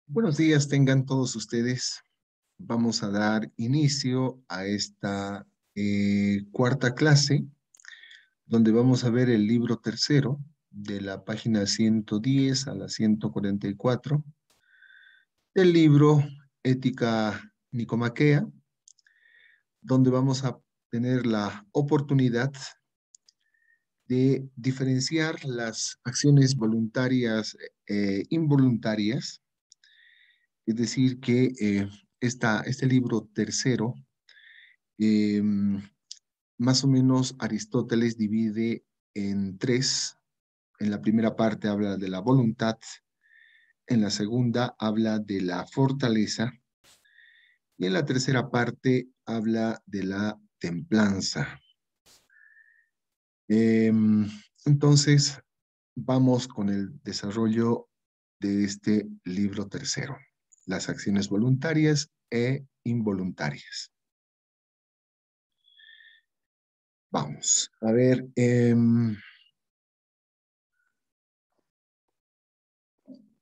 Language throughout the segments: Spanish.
Buenos días, tengan todos ustedes. Vamos a dar inicio a esta cuarta clase, donde vamos a ver el libro tercero, de la página 110 a la 144, del libro Ética Nicomaquea, donde vamos a tener la oportunidad de diferenciar las acciones voluntarias e involuntarias. Es decir, que este libro tercero, eh, más o menos Aristóteles divide en tres. En la primera parte habla de la voluntad, en la segunda habla de la fortaleza y en la tercera parte habla de la templanza. Eh, entonces, vamos con el desarrollo de este libro tercero, las acciones voluntarias e involuntarias. Vamos a ver,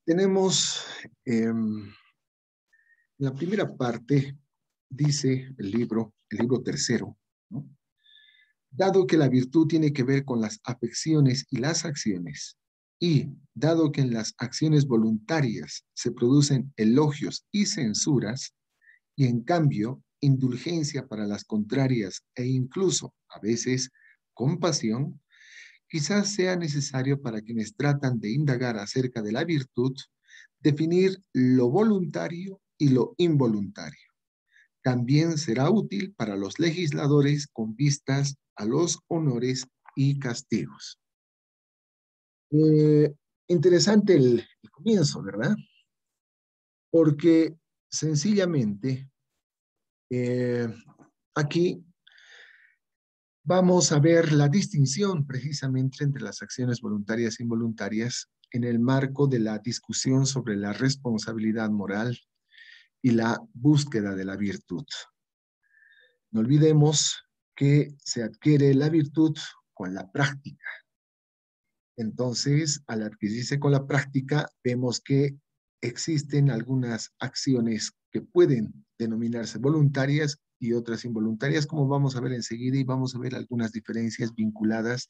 tenemos la primera parte, dice el libro tercero, ¿no? Dado que la virtud tiene que ver con las afecciones y las acciones, y dado que en las acciones voluntarias se producen elogios y censuras, y en cambio indulgencia para las contrarias e incluso a veces compasión, quizás sea necesario para quienes tratan de indagar acerca de la virtud, definir lo voluntario y lo involuntario. También será útil para los legisladores con vistas a los honores y castigos. Eh, Interesante el comienzo, ¿verdad? Porque sencillamente eh, aquí vamos a ver la distinción precisamente entre las acciones voluntarias e involuntarias en el marco de la discusión sobre la responsabilidad moral y la búsqueda de la virtud. No olvidemos que se adquiere la virtud con la práctica. Entonces, al adquirirse con la práctica, vemos que existen algunas acciones que pueden denominarse voluntarias y otras involuntarias, como vamos a ver enseguida, y vamos a ver algunas diferencias vinculadas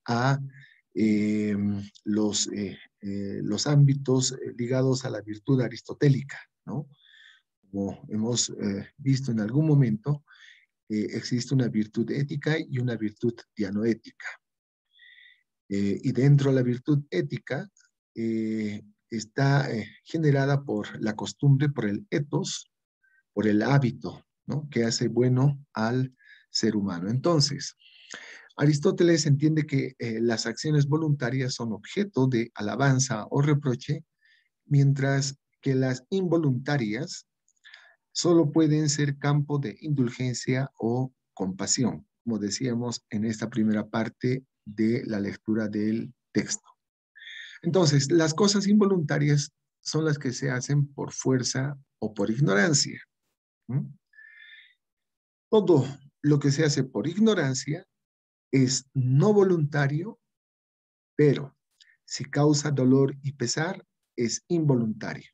a eh, los ámbitos ligados a la virtud aristotélica, ¿no? Como hemos visto en algún momento, existe una virtud ética y una virtud dianoética. Y dentro de la virtud ética está generada por la costumbre, por el ethos, por el hábito, ¿no? Que hace bueno al ser humano. Entonces, Aristóteles entiende que las acciones voluntarias son objeto de alabanza o reproche, mientras que las involuntarias solo pueden ser campo de indulgencia o compasión, como decíamos en esta primera parte de la lectura del texto. Entonces, las cosas involuntarias son las que se hacen por fuerza o por ignorancia. ¿Mm? Todo lo que se hace por ignorancia es no voluntario, pero si causa dolor y pesar, es involuntario.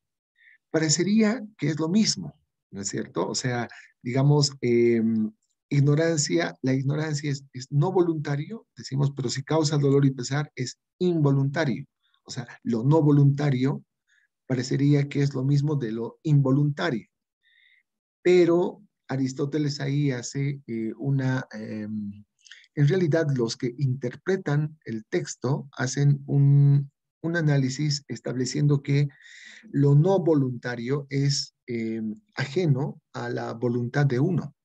Parecería que es lo mismo, ¿no es cierto? O sea, digamos, ignorancia, la ignorancia es no voluntario, decimos, pero si causa dolor y pesar, es involuntario. O sea, lo no voluntario parecería que es lo mismo de lo involuntario, pero Aristóteles ahí hace en realidad los que interpretan el texto hacen un análisis estableciendo que lo no voluntario es ajeno a la voluntad de uno.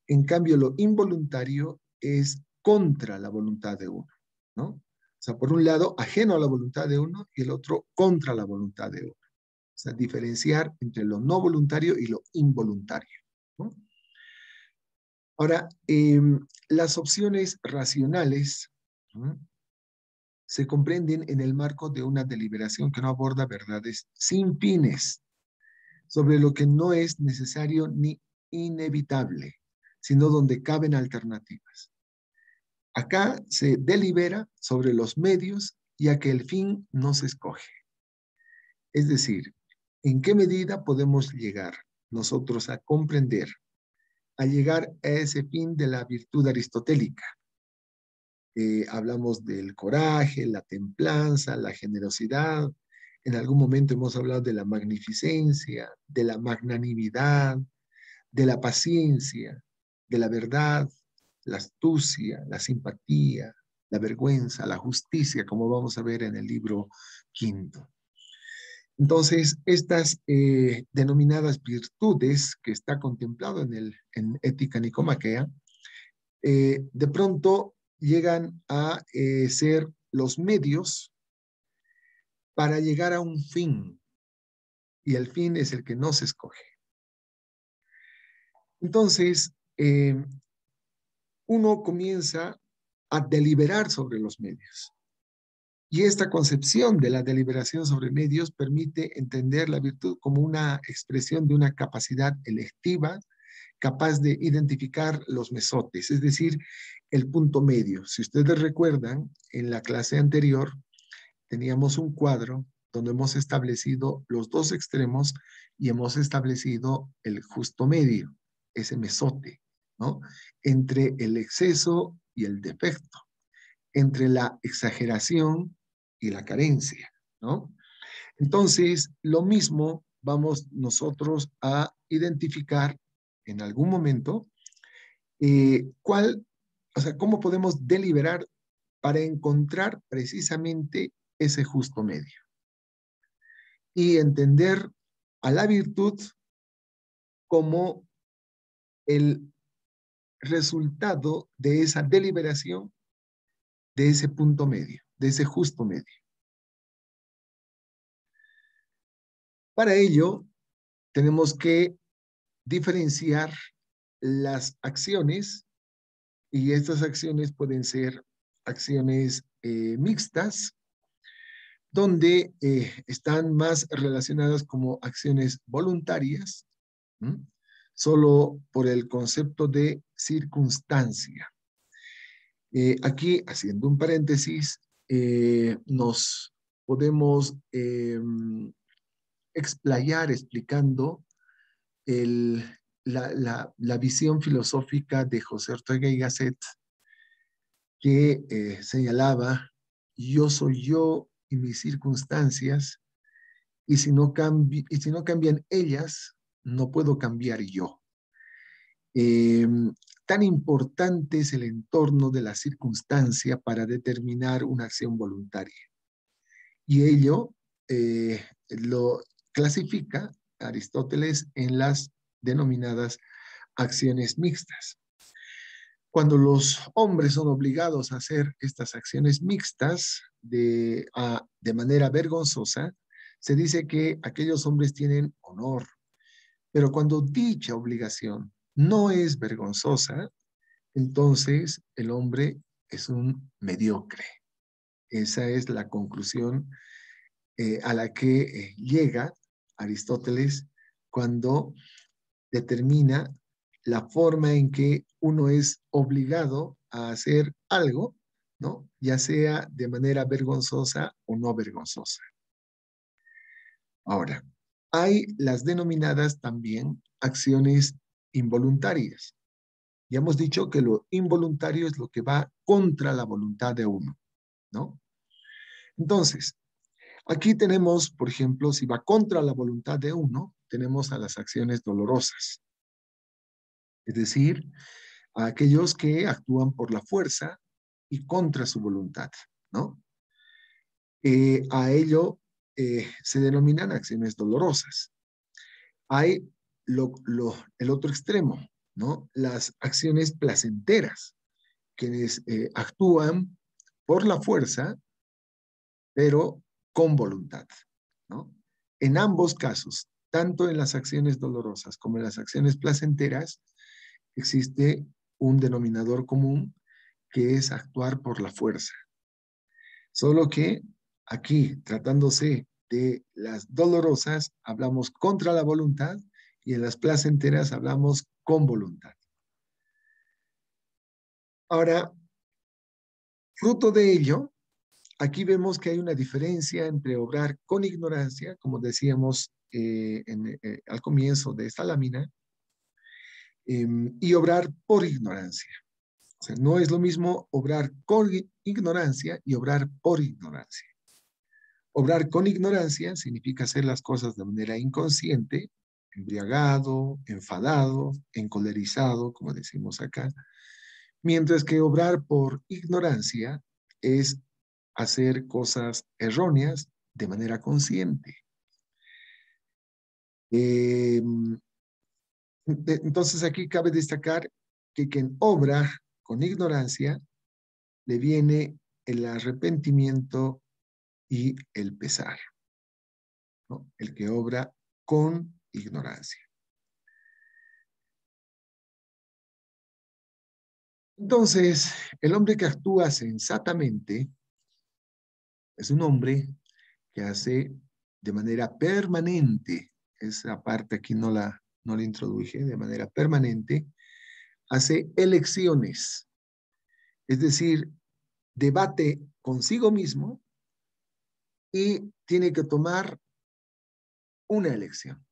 En cambio, lo involuntario es contra la voluntad de uno, ¿no? O sea, por un lado, ajeno a la voluntad de uno y el otro contra la voluntad de uno. O sea, diferenciar entre lo no voluntario y lo involuntario, ¿no? Ahora, las opciones racionales, ¿no?, se comprenden en el marco de una deliberación que no aborda verdades sin fines, sobre lo que no es necesario ni inevitable, sino donde caben alternativas. Acá se delibera sobre los medios, ya que el fin no se escoge. Es decir, ¿En qué medida podemos llegar nosotros a comprender, a llegar a ese fin de la virtud aristotélica? Hablamos del coraje, la templanza, la generosidad. En algún momento hemos hablado de la magnificencia, de la magnanimidad, de la paciencia, de la verdad, la astucia, la simpatía, la vergüenza, la justicia, como vamos a ver en el libro quinto. Entonces, estas denominadas virtudes que está contemplado en Ética Nicomaquea, de pronto llegan a ser los medios para llegar a un fin, y el fin es el que no se escoge. Entonces, uno comienza a deliberar sobre los medios. Y esta concepción de la deliberación sobre medios permite entender la virtud como una expresión de una capacidad electiva, capaz de identificar los mesotes, es decir, el punto medio. Si ustedes recuerdan, en la clase anterior teníamos un cuadro donde hemos establecido los dos extremos y hemos establecido el justo medio, ese mesote, ¿no? Entre el exceso y el defecto, entre la exageración y la carencia, ¿no? Entonces, lo mismo vamos nosotros a identificar en algún momento cómo podemos deliberar para encontrar precisamente ese justo medio y entender a la virtud como el resultado de esa deliberación, de ese punto medio, de ese justo medio. Para ello, tenemos que diferenciar las acciones, y estas acciones pueden ser acciones mixtas, donde están más relacionadas como acciones voluntarias, ¿m? Solo por el concepto de circunstancia. Aquí, haciendo un paréntesis, nos podemos explayar explicando la visión filosófica de José Ortega y Gasset, que señalaba: yo soy yo y mis circunstancias, y si no cambian ellas, no puedo cambiar yo. Eh, Tan importante es el entorno de la circunstancia para determinar una acción voluntaria. Y ello lo clasifica Aristóteles en las denominadas acciones mixtas. Cuando los hombres son obligados a hacer estas acciones mixtas de manera vergonzosa, se dice que aquellos hombres tienen honor. Pero cuando dicha obligación no es vergonzosa, entonces el hombre es un mediocre. Esa es la conclusión a la que llega Aristóteles cuando determina la forma en que uno es obligado a hacer algo, ¿no? Ya sea de manera vergonzosa o no vergonzosa. Ahora, hay las denominadas también acciones involuntarias. Ya hemos dicho que lo involuntario es lo que va contra la voluntad de uno, ¿no? Entonces, aquí tenemos, por ejemplo, si va contra la voluntad de uno, tenemos a las acciones dolorosas. Es decir, a aquellos que actúan por la fuerza y contra su voluntad, ¿no? A ello se denominan acciones dolorosas. Hay el otro extremo, ¿no? Las acciones placenteras, quienes actúan por la fuerza, pero con voluntad, ¿no? En ambos casos, tanto en las acciones dolorosas como en las acciones placenteras, existe un denominador común, que es actuar por la fuerza. Solo que aquí, tratándose de las dolorosas, hablamos contra la voluntad, y en las placenteras hablamos con voluntad. Ahora, fruto de ello, aquí vemos que hay una diferencia entre obrar con ignorancia, como decíamos al comienzo de esta lámina, y obrar por ignorancia. O sea, no es lo mismo obrar con ignorancia y obrar por ignorancia. Obrar con ignorancia significa hacer las cosas de manera inconsciente, embriagado, enfadado, encolerizado, como decimos acá, mientras que obrar por ignorancia es hacer cosas erróneas de manera consciente. Eh, entonces aquí cabe destacar que quien obra con ignorancia le viene el arrepentimiento y el pesar, ¿no? El que obra con ignorancia. Entonces, el hombre que actúa sensatamente es un hombre que hace de manera permanente, esa parte aquí no la introduje, de manera permanente, hace elecciones, es decir, debate consigo mismo y tiene que tomar una elección.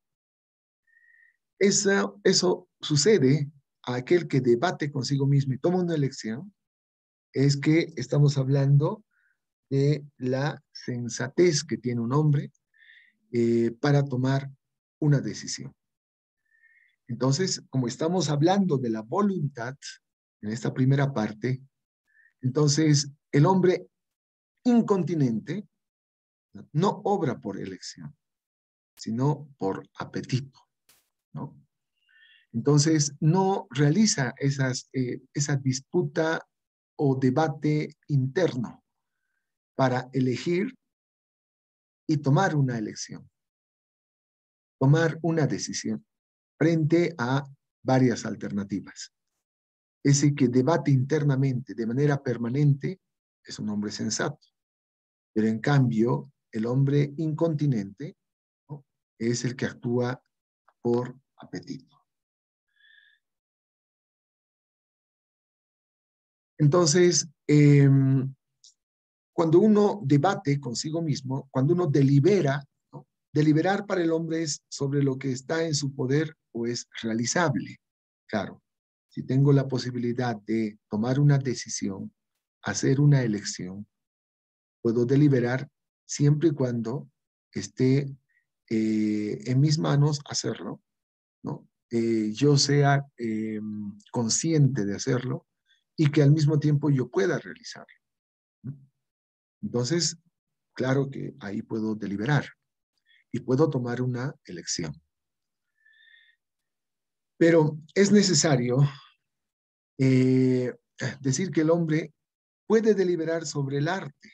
Eso sucede a aquel que debate consigo mismo y toma una elección, es que estamos hablando de la sensatez que tiene un hombre para tomar una decisión. Entonces, como estamos hablando de la voluntad en esta primera parte, entonces el hombre incontinente no obra por elección, sino por apetito, ¿no? Entonces, no realiza esa disputa o debate interno para elegir y tomar una elección, tomar una decisión frente a varias alternativas. Ese que debate internamente de manera permanente es un hombre sensato, pero en cambio el hombre incontinente, ¿no?, es el que actúa por apetito. Entonces, cuando uno debate consigo mismo, cuando uno delibera, ¿no?, deliberar para el hombre es sobre lo que está en su poder o es realizable. Claro, si tengo la posibilidad de tomar una decisión, hacer una elección, puedo deliberar siempre y cuando esté en mis manos hacerlo, ¿no? Yo sea consciente de hacerlo y que al mismo tiempo yo pueda realizarlo, ¿no? Entonces, claro que ahí puedo deliberar y puedo tomar una elección. Pero es necesario eh, decir que el hombre puede deliberar sobre el arte,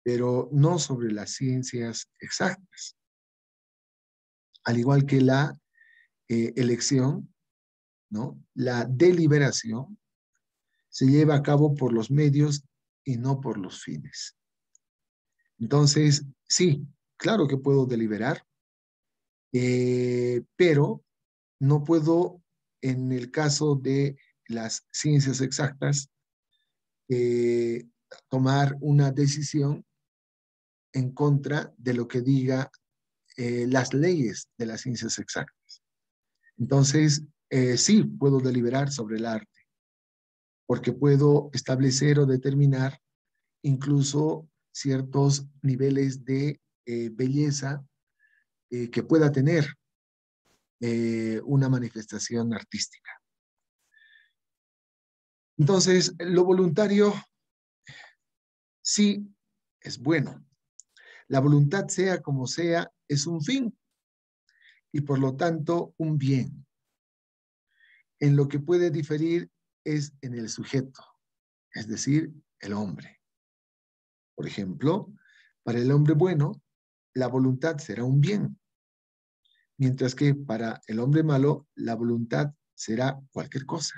pero no sobre las ciencias exactas. Al igual que la elección, ¿no?, la deliberación se lleva a cabo por los medios y no por los fines. Entonces, sí, claro que puedo deliberar, pero no puedo, en el caso de las ciencias exactas, eh, tomar una decisión en contra de lo que diga las leyes de las ciencias exactas. Entonces, sí puedo deliberar sobre el arte, porque puedo establecer o determinar incluso ciertos niveles de belleza que pueda tener una manifestación artística. Entonces, lo voluntario sí es bueno. La voluntad, sea como sea, es un fin y por lo tanto un bien. En lo que puede diferir es en el sujeto, es decir, el hombre. Por ejemplo, para el hombre bueno, la voluntad será un bien, mientras que para el hombre malo, la voluntad será cualquier cosa.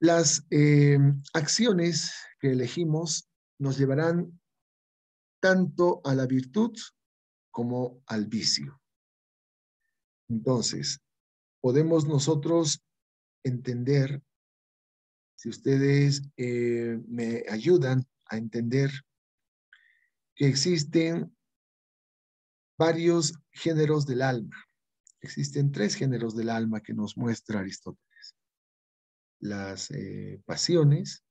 Las acciones que elegimos nos llevarán tanto a la virtud como al vicio. Entonces, podemos nosotros entender si ustedes me ayudan a entender que existen varios géneros del alma. Existen 3 géneros del alma que nos muestra Aristóteles. Las pasiones,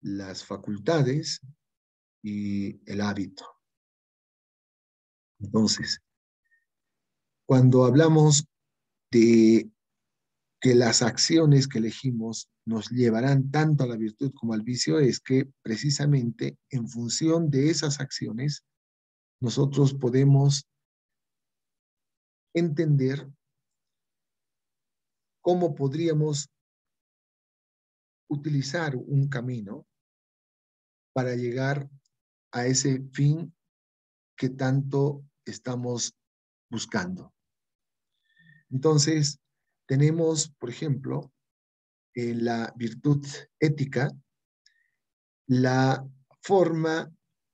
las facultades y el hábito. Entonces, cuando hablamos de que las acciones que elegimos nos llevarán tanto a la virtud como al vicio, es que precisamente en función de esas acciones nosotros podemos entender cómo podríamos utilizar un camino para llegar a ese fin que tanto estamos buscando. Entonces, tenemos, por ejemplo, en la virtud ética, la forma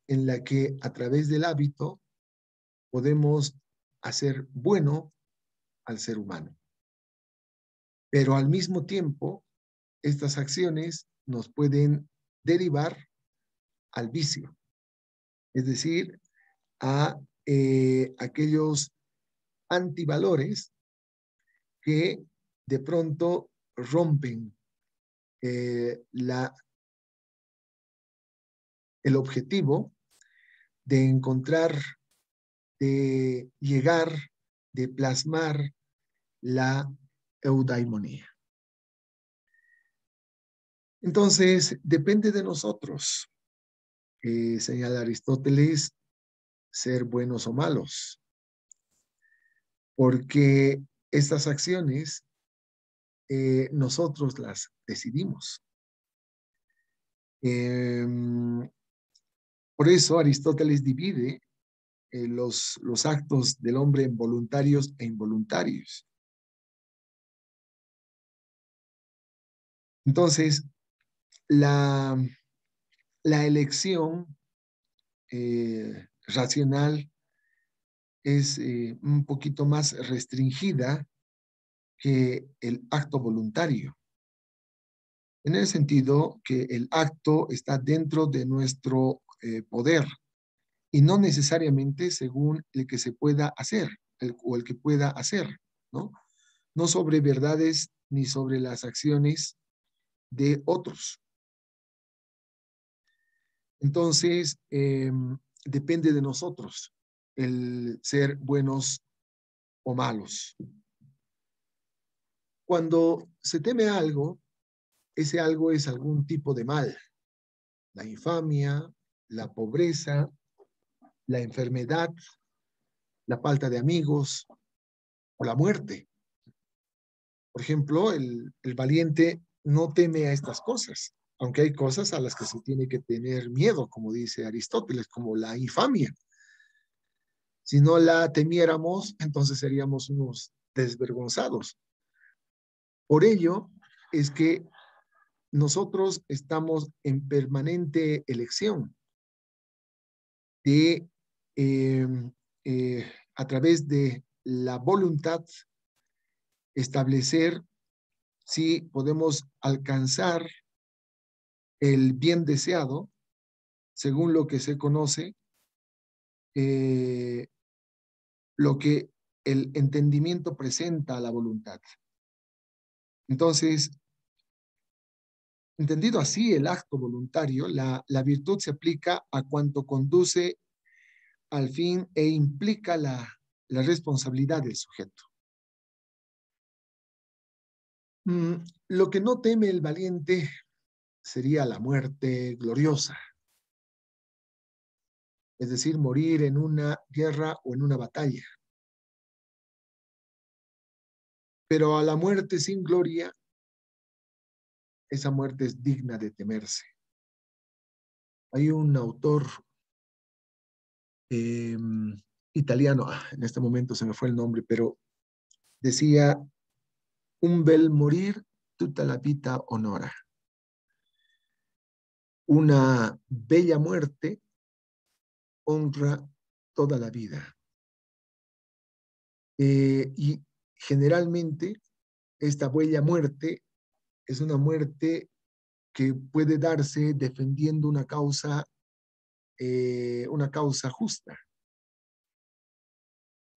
en la que a través del hábito podemos hacer bueno al ser humano. Pero al mismo tiempo, estas acciones nos pueden derivar al vicio, es decir, a aquellos antivalores que de pronto rompen el objetivo de encontrar, de llegar, de plasmar la eudaimonía. Entonces, depende de nosotros, señala Aristóteles, ser buenos o malos, porque estas acciones nosotros las decidimos. Por eso Aristóteles divide los actos del hombre en voluntarios e involuntarios. Entonces, la elección racional es un poquito más restringida que el acto voluntario, en el sentido que el acto está dentro de nuestro poder y no necesariamente según el que se pueda hacer o el que pueda hacer, ¿no? No sobre verdades ni sobre las acciones de otros. Entonces, depende de nosotros el ser buenos o malos. Cuando se teme algo, ese algo es algún tipo de mal. La infamia, la pobreza, la enfermedad, la falta de amigos o la muerte. Por ejemplo, el valiente no teme a estas cosas, aunque hay cosas a las que se tiene que tener miedo, como dice Aristóteles, como la infamia. Si no la temiéramos, entonces seríamos unos desvergonzados. Por ello es que nosotros estamos en permanente elección de, eh, a través de la voluntad, establecer si podemos alcanzar el bien deseado según lo que se conoce, eh, lo que el entendimiento presenta a la voluntad. Entonces, entendido así el acto voluntario, la virtud se aplica a cuanto conduce al fin e implica la responsabilidad del sujeto. Lo que no teme el valiente sería la muerte gloriosa, es decir, morir en una guerra o en una batalla. Pero a la muerte sin gloria, esa muerte es digna de temerse. Hay un autor eh, italiano, en este momento se me fue el nombre, pero decía, un bel morir tutta la vita honora. Una bella muerte honra toda la vida. Y generalmente esta bella muerte es una muerte que puede darse defendiendo una causa justa,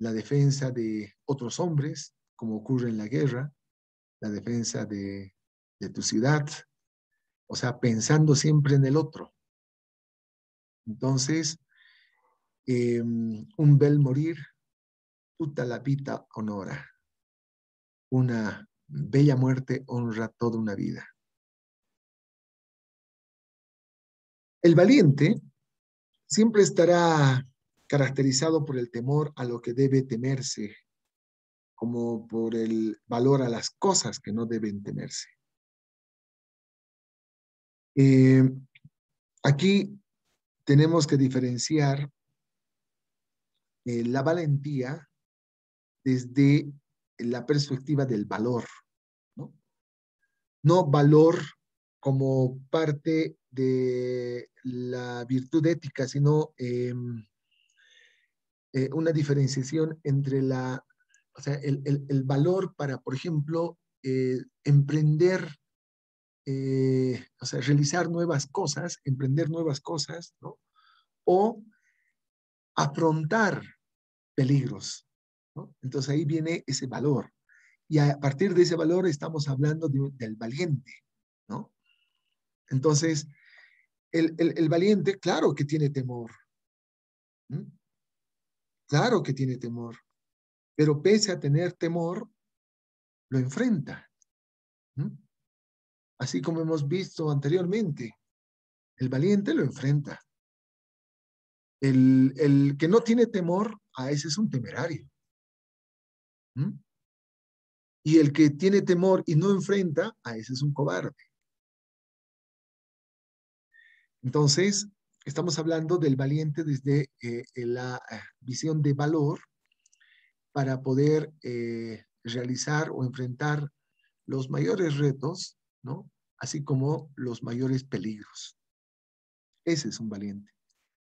la defensa de otros hombres, como ocurre en la guerra, la defensa de tu ciudad, o sea, pensando siempre en el otro. Entonces, un bel morir, tutta la vita honora. Una bella muerte honra toda una vida. El valiente siempre estará caracterizado por el temor a lo que debe temerse, como por el valor a las cosas que no deben temerse. Eh, Aquí tenemos que diferenciar la valentía desde la perspectiva del valor, ¿no? No valor como parte de la virtud ética, sino una diferenciación entre o sea, el valor para, por ejemplo, emprender, o sea, realizar nuevas cosas, emprender nuevas cosas, ¿no? O afrontar peligros, ¿no? Entonces ahí viene ese valor. Y a partir de ese valor estamos hablando del valiente, ¿no? Entonces, el valiente, claro que tiene temor, ¿m? Claro que tiene temor, pero pese a tener temor, lo enfrenta, ¿m? Así como hemos visto anteriormente, el valiente lo enfrenta. El que no tiene temor, a ese es un temerario. ¿M? Y el que tiene temor y no enfrenta, a ese es un cobarde. Entonces, estamos hablando del valiente desde la visión de valor para poder realizar o enfrentar los mayores retos, ¿no? Así como los mayores peligros. Ese es un valiente.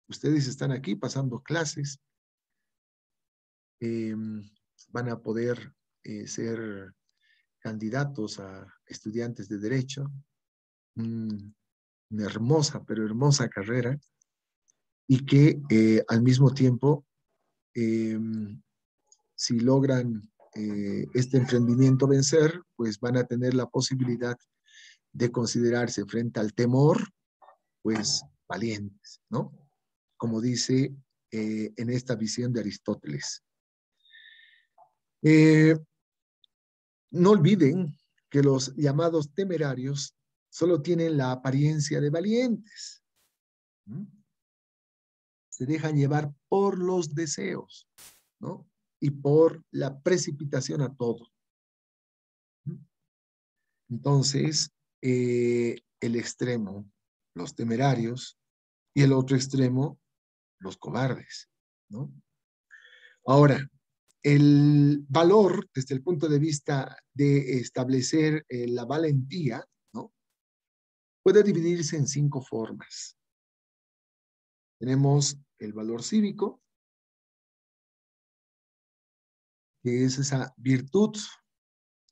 Ustedes están aquí pasando clases, eh, van a poder ser candidatos a estudiantes de derecho, una hermosa, pero hermosa carrera, y que al mismo tiempo, eh, si logran este emprendimiento vencer, pues van a tener la posibilidad de considerarse frente al temor, pues valientes, ¿no? Como dice en esta visión de Aristóteles. Eh, no olviden que los llamados temerarios solo tienen la apariencia de valientes. ¿Mm? Se dejan llevar por los deseos, ¿no? Y por la precipitación a todo. ¿Mm? Entonces, el extremo, los temerarios, y el otro extremo, los cobardes, ¿no? Ahora, el valor, desde el punto de vista de establecer la valentía, ¿no? Puede dividirse en 5 formas. Tenemos el valor cívico, que es esa virtud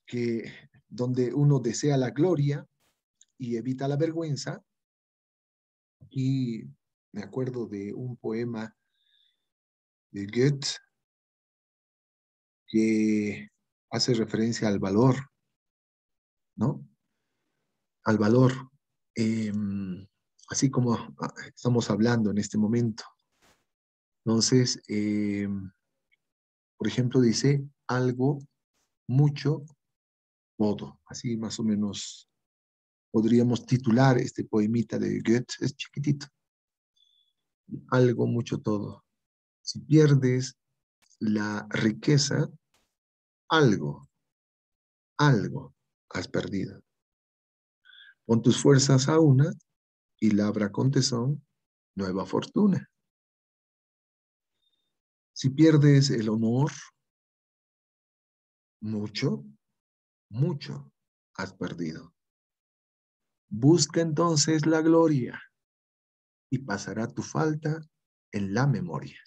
que donde uno desea la gloria y evita la vergüenza. Y me acuerdo de un poema de Goethe que hace referencia al valor, ¿no? Al valor, eh, así como estamos hablando en este momento. Entonces, por ejemplo, dice algo, mucho, todo. Así más o menos podríamos titular este poemita de Goethe, es chiquitito. Algo, mucho, todo. Si pierdes la riqueza, algo, algo has perdido. Pon tus fuerzas a una y labra con tesón nueva fortuna. Si pierdes el honor, mucho, mucho has perdido. Busca entonces la gloria y pasará tu falta en la memoria.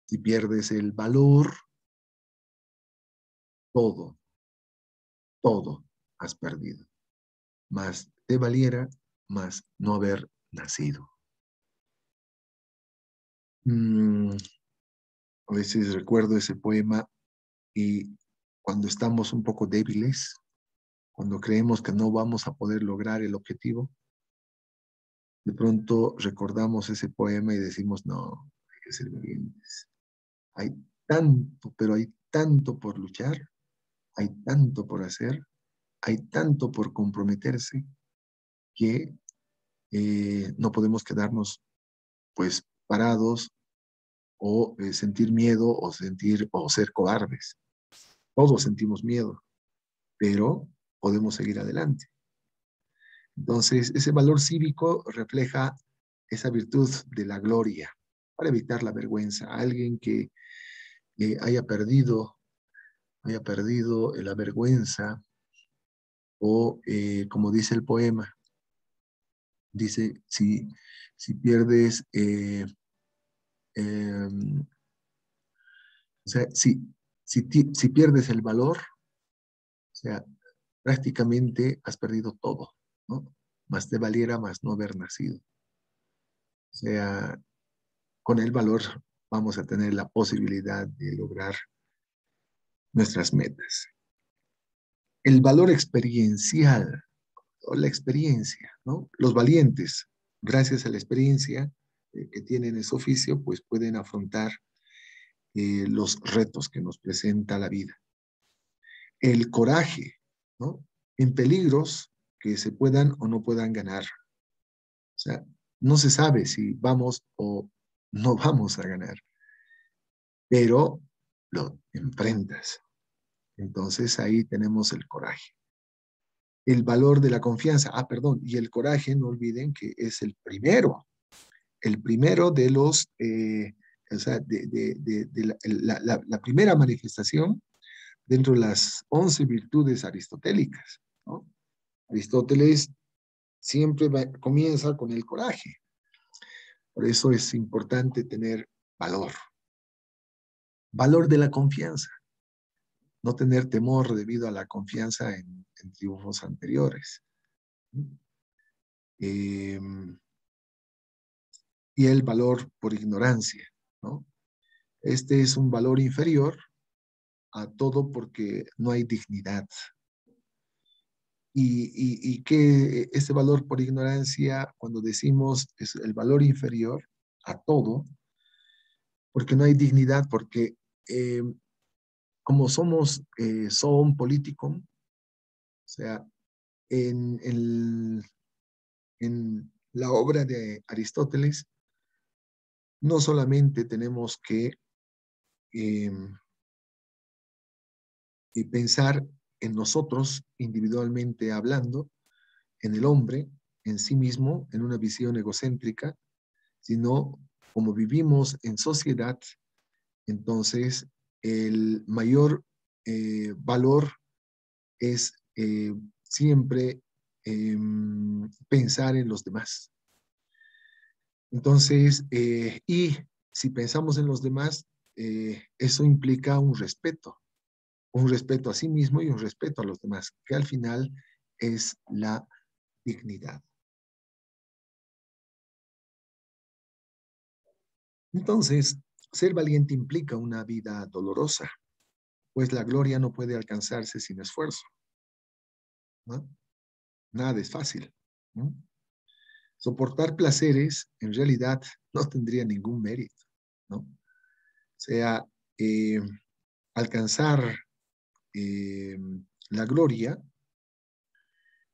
Si pierdes el valor, todo, todo has perdido. Más te valiera más no haber nacido. A veces recuerdo ese poema y cuando estamos un poco débiles, cuando creemos que no vamos a poder lograr el objetivo, de pronto recordamos ese poema y decimos, no, hay que ser valientes. Hay tanto, pero hay tanto por luchar, hay tanto por hacer, hay tanto por comprometerse que no podemos quedarnos pues parados o sentir miedo o ser cobardes. Todos sentimos miedo, pero podemos seguir adelante. Entonces, ese valor cívico refleja esa virtud de la gloria para evitar la vergüenza. Alguien que haya perdido la vergüenza o, como dice el poema, dice, si pierdes, eh, o sea, si pierdes el valor, o sea, prácticamente has perdido todo, ¿no? Más te valiera más no haber nacido. O sea, con el valor vamos a tener la posibilidad de lograr nuestras metas. El valor experiencial, o la experiencia, ¿no? Los valientes, gracias a la experiencia que tienen ese oficio, pues pueden afrontar los retos que nos presenta la vida. El coraje, ¿no? En peligros que se puedan o no puedan ganar. O sea, no se sabe si vamos o no vamos a ganar, pero lo enfrentas. Entonces ahí tenemos el coraje. El valor de la confianza. Perdón, y el coraje, no olviden que es el primero de los, o sea, de la primera manifestación dentro de las 11 virtudes aristotélicas, ¿no? Aristóteles siempre comienza con el coraje. Por eso es importante tener valor. Valor de la confianza. No tener temor debido a la confianza en triunfos anteriores. Eh, y el valor por ignorancia, ¿no? Este es un valor inferior a todo porque no hay dignidad. Y que este valor por ignorancia, cuando decimos es el valor inferior a todo, porque no hay dignidad, porque como somos son político, o sea, en, en la obra de Aristóteles, no solamente tenemos que eh, pensar en nosotros individualmente hablando, en el hombre, en sí mismo, en una visión egocéntrica, sino como vivimos en sociedad, entonces el mayor valor es siempre pensar en los demás. Entonces, y si pensamos en los demás, eso implica un respeto a sí mismo y un respeto a los demás, que al final es la dignidad. Entonces, ser valiente implica una vida dolorosa, pues la gloria no puede alcanzarse sin esfuerzo, ¿no? Nada es fácil, ¿no? Soportar placeres en realidad no tendría ningún mérito, ¿no? O sea, eh, alcanzar eh, la gloria,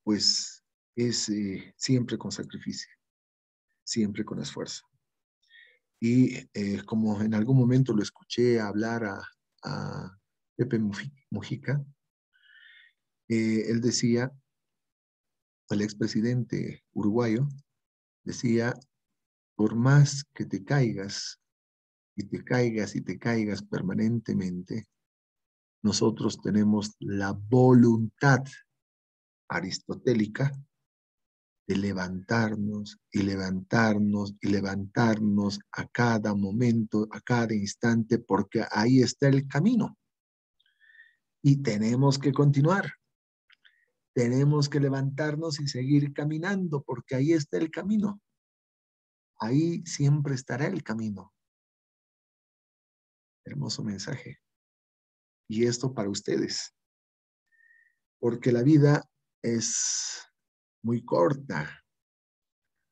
pues es siempre con sacrificio, siempre con esfuerzo. Y como en algún momento lo escuché hablar a Pepe Mujica, él decía, el expresidente uruguayo, decía, por más que te caigas y te caigas y te caigas permanentemente, nosotros tenemos la voluntad aristotélica de levantarnos y levantarnos y levantarnos a cada momento, a cada instante, porque ahí está el camino y tenemos que continuar. Tenemos que levantarnos y seguir caminando porque ahí está el camino. Ahí siempre estará el camino. Hermoso mensaje. Y esto para ustedes, porque la vida es muy corta,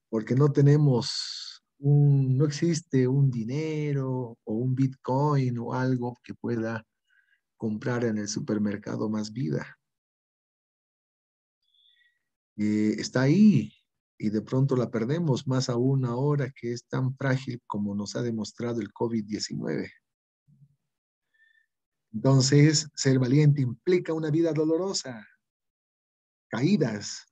porque no existe un dinero o un Bitcoin o algo que pueda comprar en el supermercado más vida. Está ahí y de pronto la perdemos, más aún ahora que es tan frágil como nos ha demostrado el COVID-19. Entonces, ser valiente implica una vida dolorosa, caídas,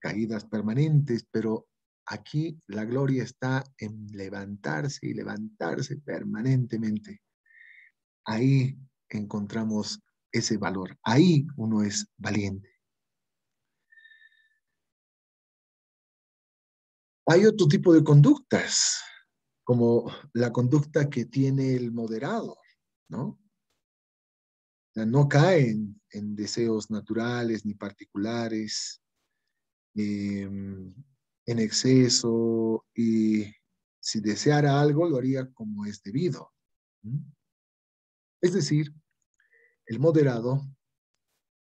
caídas permanentes, pero aquí la gloria está en levantarse y levantarse permanentemente. Ahí encontramos ese valor. Ahí uno es valiente. Hay otro tipo de conductas, como la conducta que tiene el moderado, ¿no? O sea, no cae en deseos naturales ni particulares, en exceso, y si deseara algo, lo haría como es debido. ¿Mm? Es decir, el moderado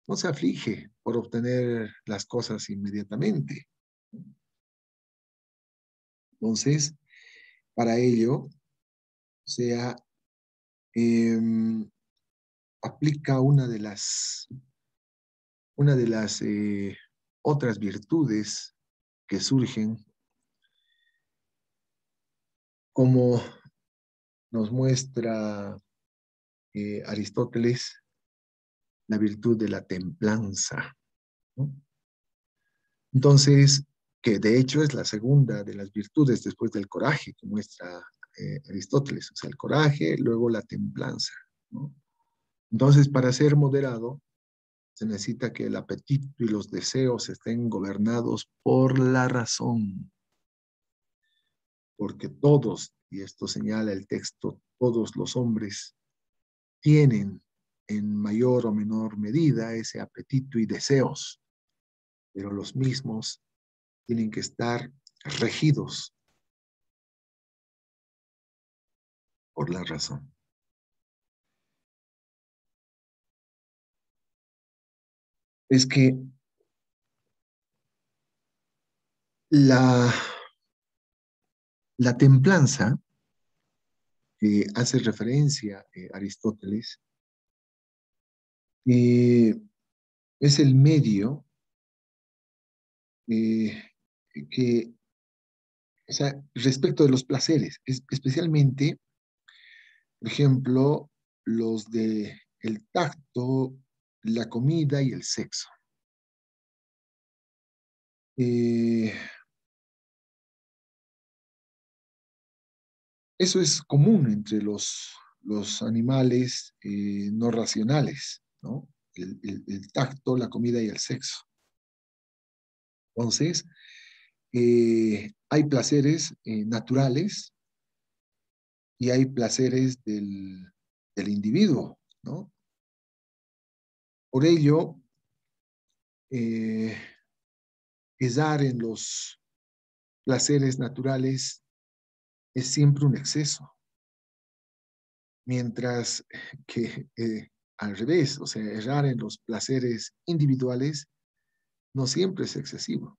no se aflige por obtener las cosas inmediatamente. Entonces, para ello, o sea, eh, aplica una de las otras virtudes que surgen, como nos muestra Aristóteles, la virtud de la templanza, ¿no? Entonces, que de hecho es la segunda de las virtudes después del coraje que muestra Aristóteles, o sea, el coraje, luego la templanza, ¿no? Entonces, para ser moderado, se necesita que el apetito y los deseos estén gobernados por la razón, porque todos, y esto señala el texto, todos los hombres tienen en mayor o menor medida ese apetito y deseos, pero los mismos tienen que estar regidos por la razón. Es que la, la templanza, que hace referencia Aristóteles, eh, es el medio eh, que, o sea, respecto de los placeres, especialmente, por ejemplo, los de el tacto, la comida y el sexo. Eh, Eso es común entre los animales no racionales, ¿no? El tacto, la comida y el sexo. Entonces, hay placeres naturales y hay placeres del individuo, ¿no? Por ello, eh, dar en los placeres naturales es siempre un exceso, mientras que al revés, o sea, errar en los placeres individuales no siempre es excesivo.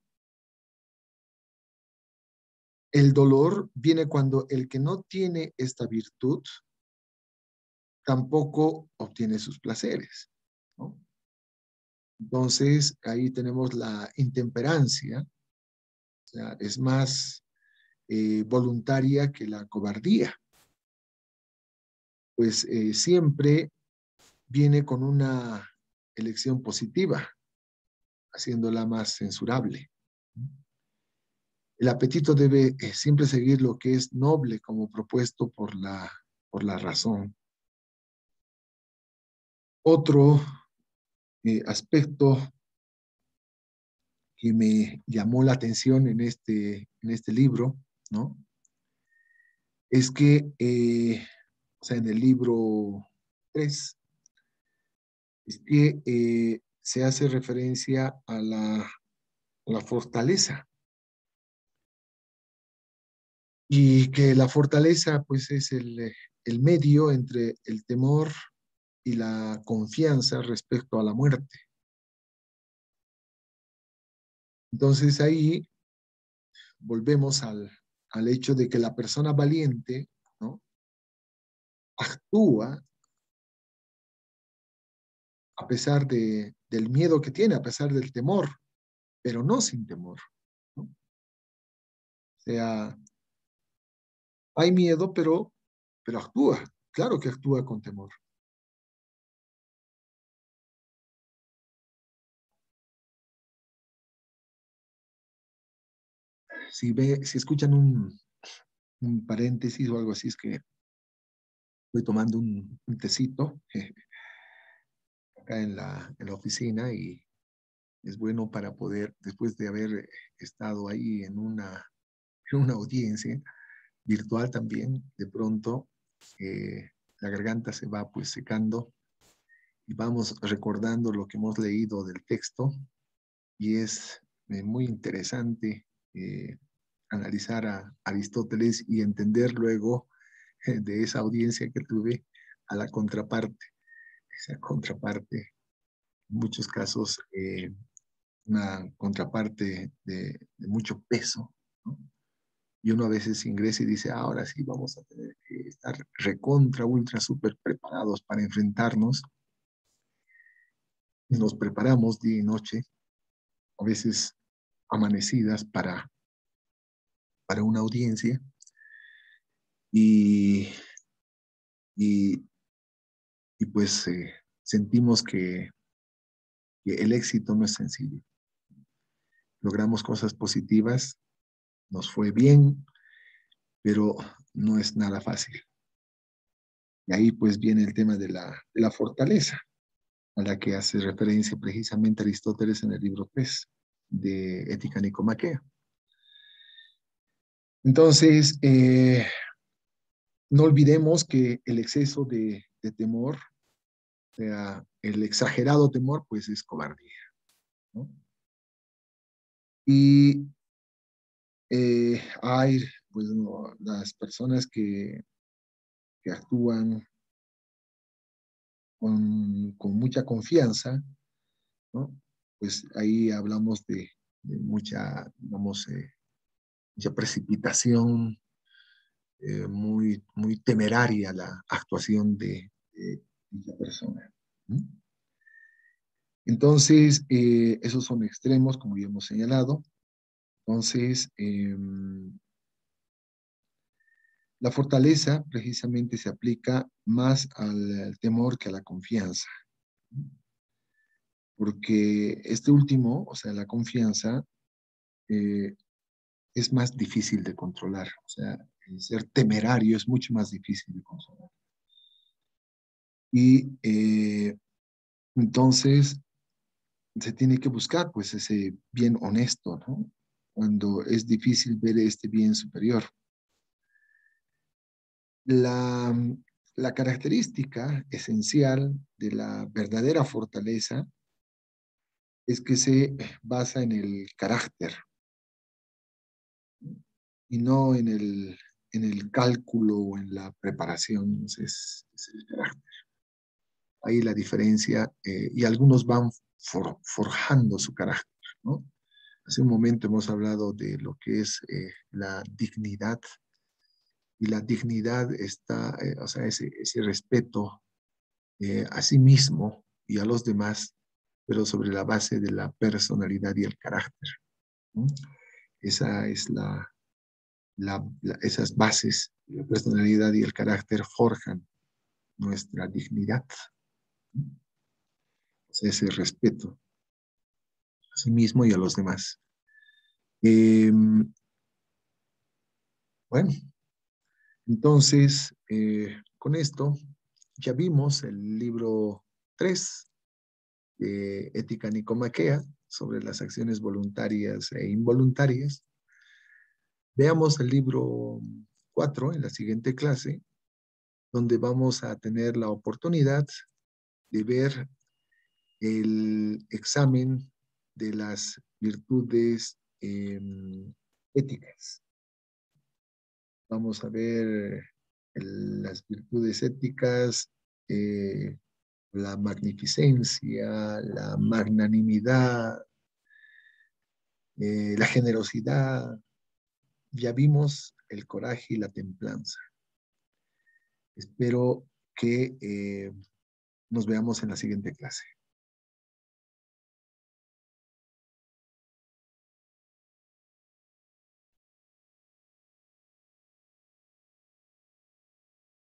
El dolor viene cuando el que no tiene esta virtud tampoco obtiene sus placeres, ¿no? Entonces, ahí tenemos la intemperancia, o sea, es más voluntaria que la cobardía, pues siempre viene con una elección positiva, haciéndola más censurable. El apetito debe siempre seguir lo que es noble como propuesto por la razón. Otro aspecto que me llamó la atención en este libro, ¿no? Es que, o sea, en el libro 3, es que se hace referencia a la fortaleza. Y que la fortaleza, pues, es el medio entre el temor y la confianza respecto a la muerte. Entonces ahí volvemos al hecho de que la persona valiente, ¿no?, actúa a pesar del miedo que tiene, a pesar del temor, pero no sin temor, ¿no? O sea, hay miedo, pero actúa, claro que actúa con temor. Si escuchan un paréntesis o algo así, es que estoy tomando un tecito acá en la oficina y es bueno para poder, después de haber estado ahí en una audiencia virtual también, de pronto la garganta se va pues secando y vamos recordando lo que hemos leído del texto y es muy interesante analizar a Aristóteles y entender luego de esa audiencia que tuve a la contraparte. Esa contraparte, en muchos casos, una contraparte de mucho peso, ¿no? Y uno a veces ingresa y dice, ahora sí vamos a tener que estar recontra, ultra, súper preparados para enfrentarnos. Y nos preparamos día y noche, a veces amanecidas para una audiencia y, y, y pues sentimos que el éxito no es sencillo. Logramos cosas positivas, nos fue bien, pero no es nada fácil. Y ahí pues viene el tema de la fortaleza, a la que hace referencia precisamente Aristóteles en el libro 3 de Ética Nicomaquea. Entonces, no olvidemos que el exceso de temor, o sea, el exagerado temor, pues es cobardía, ¿no? Y hay, pues, no, las personas que actúan con mucha confianza, ¿no? Pues ahí hablamos de mucha, digamos, mucha precipitación, muy, muy temeraria la actuación de esa persona, ¿no? Entonces, esos son extremos, como ya hemos señalado. Entonces, la fortaleza precisamente se aplica más al temor que a la confianza, porque este último, o sea, la confianza, eh, es más difícil de controlar. O sea, el ser temerario es mucho más difícil de controlar. Y entonces se tiene que buscar pues ese bien honesto, ¿no? Cuando es difícil ver este bien superior. La, la característica esencial de la verdadera fortaleza es que se basa en el carácter y no en el cálculo o en la preparación. Es el carácter. Ahí la diferencia, y algunos van forjando su carácter, ¿no? Hace un momento hemos hablado de lo que es la dignidad, y la dignidad está, o sea, ese respeto a sí mismo y a los demás, pero sobre la base de la personalidad y el carácter, ¿no? Esa es esas bases, la personalidad y el carácter forjan nuestra dignidad, ¿no? O sea, ese respeto a sí mismo y a los demás. Eh, bueno, entonces, con esto ya vimos el libro 3 de Ética Nicomaquea sobre las acciones voluntarias e involuntarias. Veamos el libro 4 en la siguiente clase, donde vamos a tener la oportunidad de ver el examen de las virtudes éticas. Vamos a ver las virtudes éticas, la magnificencia, la magnanimidad, la generosidad. Ya vimos el coraje y la templanza. Espero que nos veamos en la siguiente clase.